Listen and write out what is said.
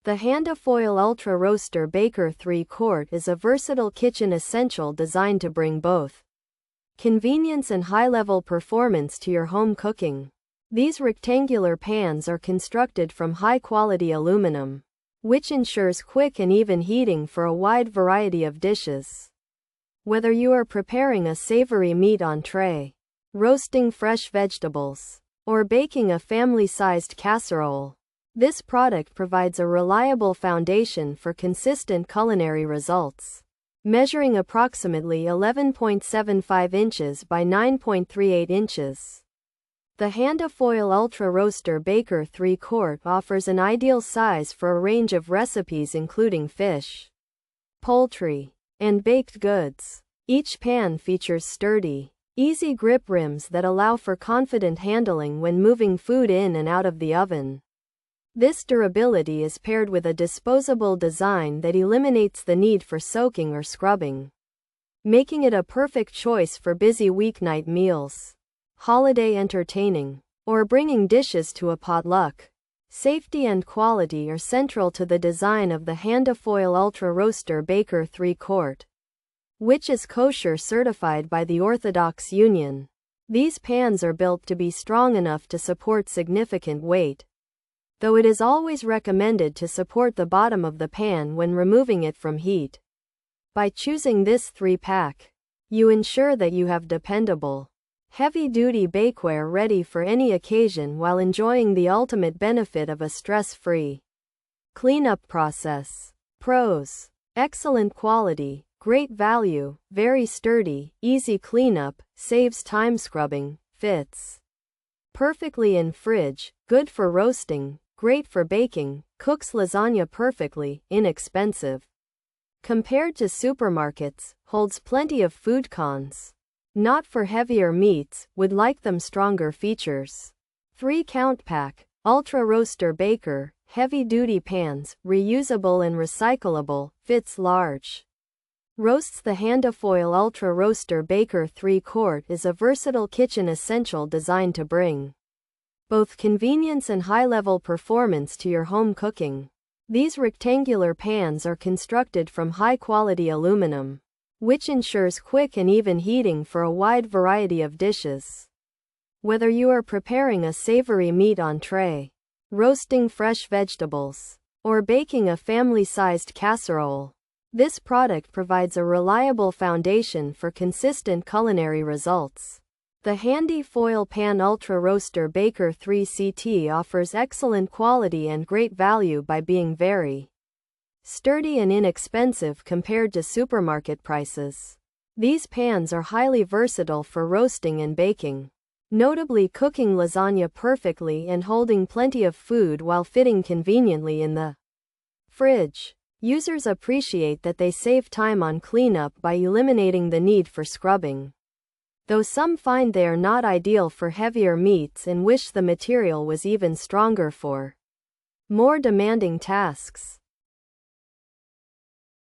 The HandiFoil Ultra Roaster Baker 3-quart is a versatile kitchen essential designed to bring both convenience and high-level performance to your home cooking. These rectangular pans are constructed from high-quality aluminum, which ensures quick and even heating for a wide variety of dishes. Whether you are preparing a savory meat entree, roasting fresh vegetables, or baking a family-sized casserole, this product provides a reliable foundation for consistent culinary results. Measuring approximately 11.75 inches by 9.38 inches, the HandiFoil Ultra Roaster Baker 3-quart offers an ideal size for a range of recipes including fish, poultry, and baked goods. Each pan features sturdy, easy grip rims that allow for confident handling when moving food in and out of the oven. This durability is paired with a disposable design that eliminates the need for soaking or scrubbing, making it a perfect choice for busy weeknight meals, holiday entertaining, or bringing dishes to a potluck. Safety and quality are central to the design of the HandiFoil Ultra Roaster Baker 3-quart, which is kosher certified by the Orthodox Union. These pans are built to be strong enough to support significant weight, though it is always recommended to support the bottom of the pan when removing it from heat. By choosing this 3-pack, you ensure that you have dependable, heavy-duty bakeware ready for any occasion while enjoying the ultimate benefit of a stress-free cleanup process. Pros: excellent quality, great value, very sturdy, easy cleanup, saves time scrubbing, fits perfectly in fridge, good for roasting, great for baking, cooks lasagna perfectly, inexpensive compared to supermarkets, holds plenty of food cons. Not for heavier meats, would like them stronger features. 3-count pack, Ultra Roaster Baker, heavy-duty pans, reusable and recyclable, fits large roasts. The HandiFoil Ultra Roaster Baker 3-quart is a versatile kitchen essential designed to bring both convenience and high-level performance to your home cooking. These rectangular pans are constructed from high-quality aluminum, which ensures quick and even heating for a wide variety of dishes. Whether you are preparing a savory meat entree, roasting fresh vegetables, or baking a family-sized casserole, this product provides a reliable foundation for consistent culinary results. The HandiFoil Pan Ultra Roaster Baker 3-CT offers excellent quality and great value by being very sturdy and inexpensive compared to supermarket prices. These pans are highly versatile for roasting and baking, notably cooking lasagna perfectly and holding plenty of food while fitting conveniently in the fridge. Users appreciate that they save time on cleanup by eliminating the need for scrubbing, though some find they are not ideal for heavier meats and wish the material was even stronger for more demanding tasks.